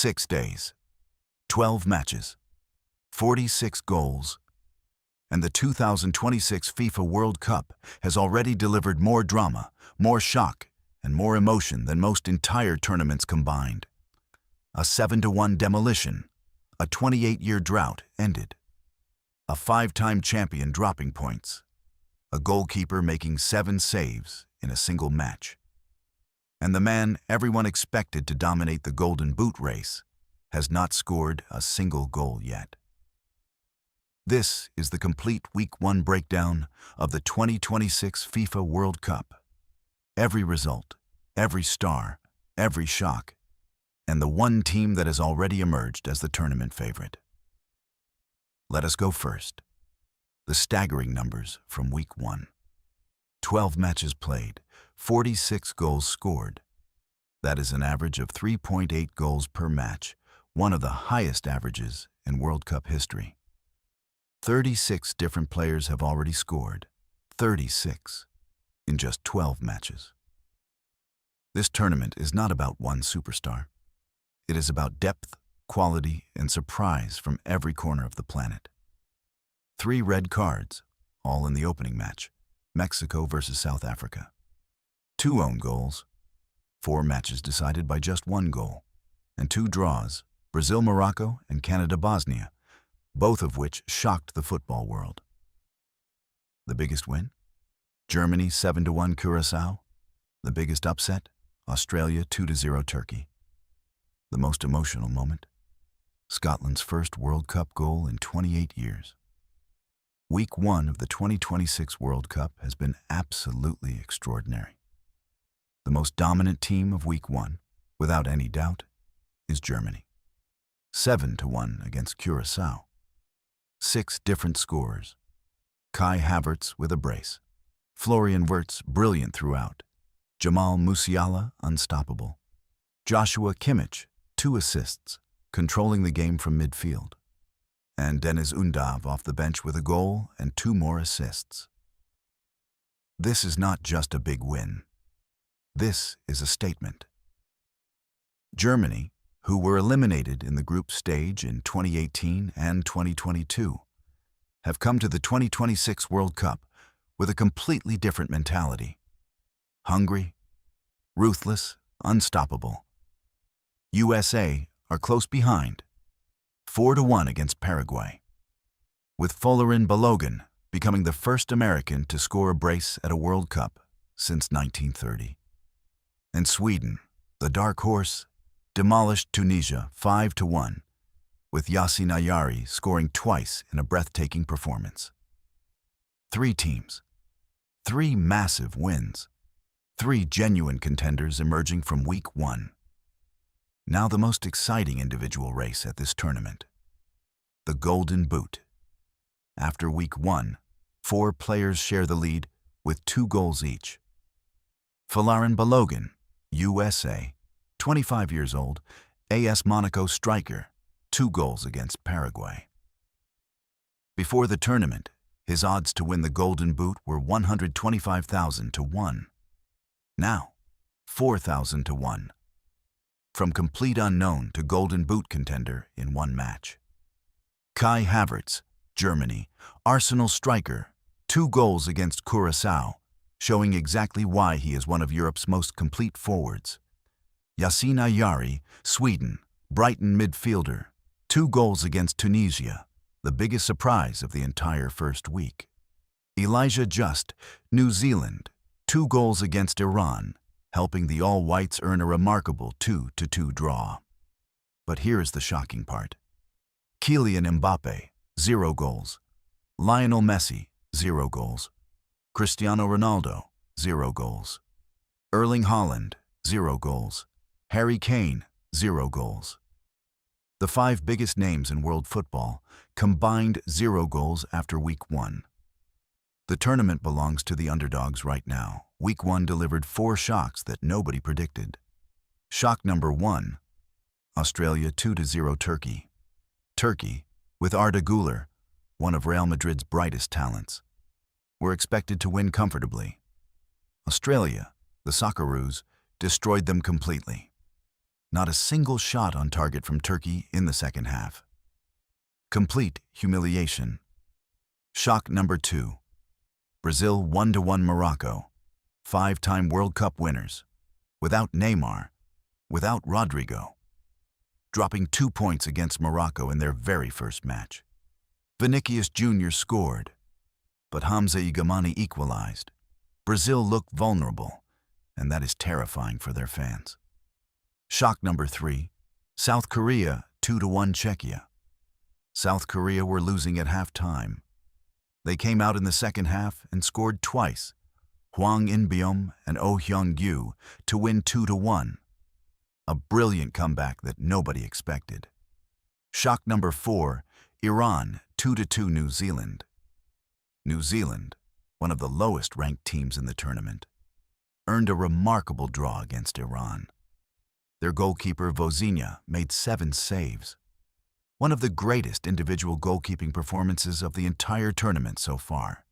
6 days, 12 matches, 46 goals, and the 2026 FIFA World Cup has already delivered more drama, more shock, and more emotion than most entire tournaments combined. A 7-1 demolition, a 28-year drought ended, a 5-time champion dropping points, a goalkeeper making 7 saves in a single match, and the man everyone expected to dominate the Golden Boot race has not scored a single goal yet. This is the complete Week 1 breakdown of the 2026 FIFA World Cup. Every result, every star, every shock, and the one team that has already emerged as the tournament favorite. Let us go first. The staggering numbers from Week 1. 12 matches played, 46 goals scored. That is an average of 3.8 goals per match, one of the highest averages in World Cup history. 36 different players have already scored, 36, in just 12 matches. This tournament is not about one superstar. It is about depth, quality, and surprise from every corner of the planet. 3 red cards, all in the opening match, Mexico versus South Africa. 2 own goals, 4 matches decided by just 1 goal, and 2 draws, Brazil-Morocco and Canada-Bosnia, both of which shocked the football world. The biggest win? Germany 7-1 Curaçao. The biggest upset? Australia 2-0 Turkey. The most emotional moment? Scotland's first World Cup goal in 28 years. Week 1 of the 2026 World Cup has been absolutely extraordinary. The most dominant team of Week 1, without any doubt, is Germany. 7-1 against Curaçao. 6 different scorers. Kai Havertz with a brace. Florian Wirtz brilliant throughout. Jamal Musiala unstoppable. Joshua Kimmich 2 assists, controlling the game from midfield. And Deniz Undav off the bench with a goal and 2 more assists. This is not just a big win. This is a statement. Germany, who were eliminated in the group stage in 2018 and 2022, have come to the 2026 World Cup with a completely different mentality. Hungry, ruthless, unstoppable. USA are close behind, 4-1 against Paraguay, with Folarin Balogun becoming the first American to score a brace at a World Cup since 1930. And Sweden, the dark horse, demolished Tunisia 5-1, with Yasin Ayari scoring twice in a breathtaking performance. 3 teams, 3 massive wins, 3 genuine contenders emerging from Week 1. Now the most exciting individual race at this tournament, the Golden Boot. After Week 1, 4 players share the lead with 2 goals each. Folarin Balogun, USA, 25 years old, AS Monaco striker, 2 goals against Paraguay. Before the tournament, his odds to win the Golden Boot were 125,000 to 1. Now, 4,000 to 1. From complete unknown to Golden Boot contender in 1 match. Kai Havertz, Germany, Arsenal striker, 2 goals against Curaçao, showing exactly why he is one of Europe's most complete forwards. Yasin Ayari, Sweden, Brighton midfielder, 2 goals against Tunisia, the biggest surprise of the entire first week. Elijah Just, New Zealand, 2 goals against Iran, helping the All-Whites earn a remarkable 2-2 draw. But here is the shocking part. Kylian Mbappe, 0 goals. Lionel Messi, 0 goals. Cristiano Ronaldo, 0 goals. Erling Haaland, 0 goals. Harry Kane, 0 goals. The 5 biggest names in world football combined 0 goals after Week 1. The tournament belongs to the underdogs right now. Week 1 delivered 4 shocks that nobody predicted. Shock number 1, Australia 2-0 Turkey. Turkey, with Arda Güler, one of Real Madrid's brightest talents, were expected to win comfortably. Australia, the Socceroos, destroyed them completely. Not a single shot on target from Turkey in the second half. Complete humiliation. Shock number 2. Brazil 1-1 Morocco. 5-time World Cup winners. Without Neymar. Without Rodrigo. Dropping 2 points against Morocco in their very first match. Vinicius Jr. scored, but Hamza Igamani equalized. Brazil looked vulnerable, and that is terrifying for their fans. Shock number 3. South Korea 2-1 Czechia. South Korea were losing at half-time. They came out in the second half and scored twice, Hwang In-beom and Oh Hyung-gyu, to win 2-1. A brilliant comeback that nobody expected. Shock number 4. Iran 2-2 New Zealand. New Zealand, one of the lowest-ranked teams in the tournament, earned a remarkable draw against Iran. Their goalkeeper Vozinha made 7 saves. One of the greatest individual goalkeeping performances of the entire tournament so far.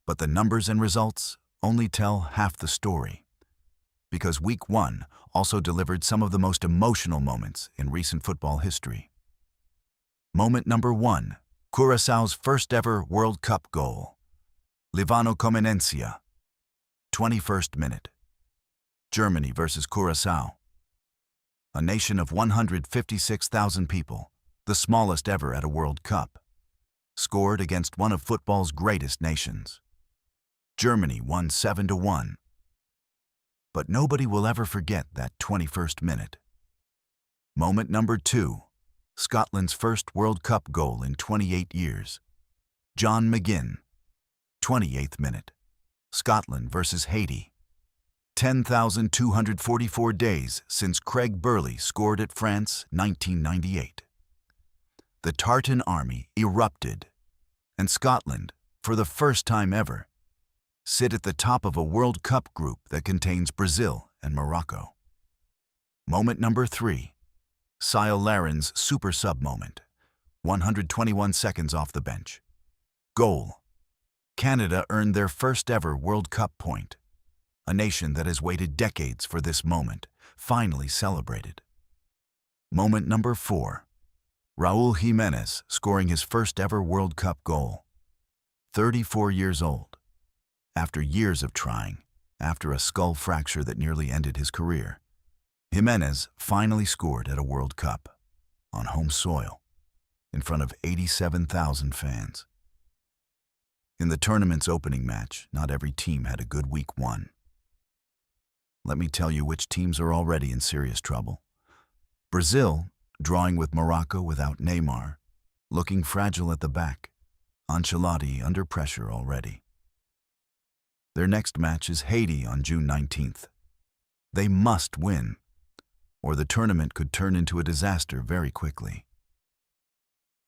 But the numbers and results only tell half the story, because Week 1 also delivered some of the most emotional moments in recent football history. Moment number 1, Curaçao's first-ever World Cup goal. Livano Comenencia. 21st minute. Germany versus Curaçao. A nation of 156,000 people, the smallest ever at a World Cup, scored against one of football's greatest nations. Germany won 7-1. But nobody will ever forget that 21st minute. Moment number 2, Scotland's first World Cup goal in 28 years. John McGinn. 28th minute. Scotland versus Haiti. 10,244 days since Craig Burley scored at France 1998. The Tartan Army erupted, and Scotland, for the first time ever, sit at the top of a World Cup group that contains Brazil and Morocco. Moment number 3, Cyle Larin's super sub moment, 121 seconds off the bench. Goal. Canada earned their first ever World Cup point. A nation that has waited decades for this moment, finally celebrated. Moment number 4, Raúl Jiménez scoring his first ever World Cup goal. 34 years old. After years of trying, after a skull fracture that nearly ended his career, Jiménez finally scored at a World Cup, on home soil, in front of 87,000 fans. In the tournament's opening match, not every team had a good Week 1. Let me tell you which teams are already in serious trouble. Brazil, drawing with Morocco without Neymar, looking fragile at the back. Ancelotti under pressure already. Their next match is Haiti on June 19th. They must win, or the tournament could turn into a disaster very quickly.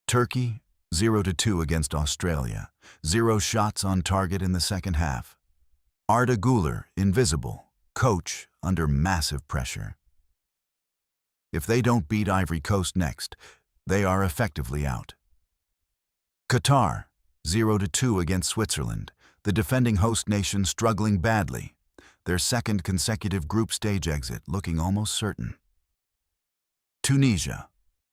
Turkey, 0-2 against Australia, 0 shots on target in the second half. Arda Güler, invisible, coach under massive pressure. If they don't beat Ivory Coast next, they are effectively out. Qatar, 0-2 against Switzerland, the defending host nation struggling badly, their second consecutive group stage exit looking almost certain. Tunisia,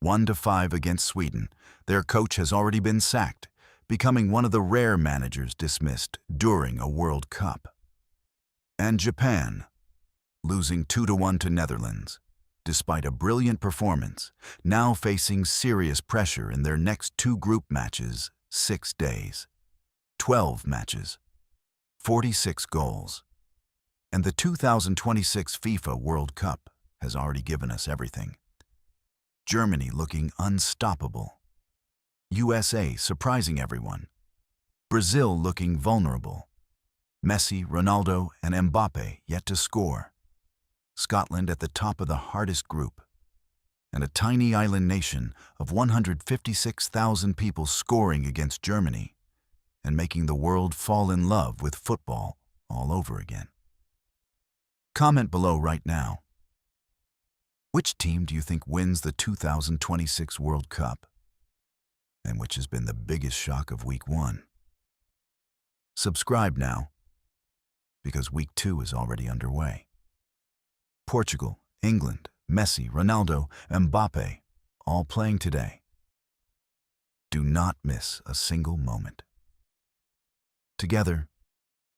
1-5 against Sweden, their coach has already been sacked, becoming one of the rare managers dismissed during a World Cup. And Japan, losing 2-1 to Netherlands, despite a brilliant performance, now facing serious pressure in their next 2 group matches, 6 days. 12 matches, 46 goals. And the 2026 FIFA World Cup has already given us everything. Germany looking unstoppable. USA surprising everyone. Brazil looking vulnerable. Messi, Ronaldo, and Mbappe yet to score. Scotland at the top of the hardest group. And a tiny island nation of 156,000 people scoring against Germany and making the world fall in love with football all over again. Comment below right now. Which team do you think wins the 2026 World Cup? And which has been the biggest shock of Week 1? Subscribe now, because Week 2 is already underway. Portugal, England, Messi, Ronaldo, Mbappe, all playing today. Do not miss a single moment. Together,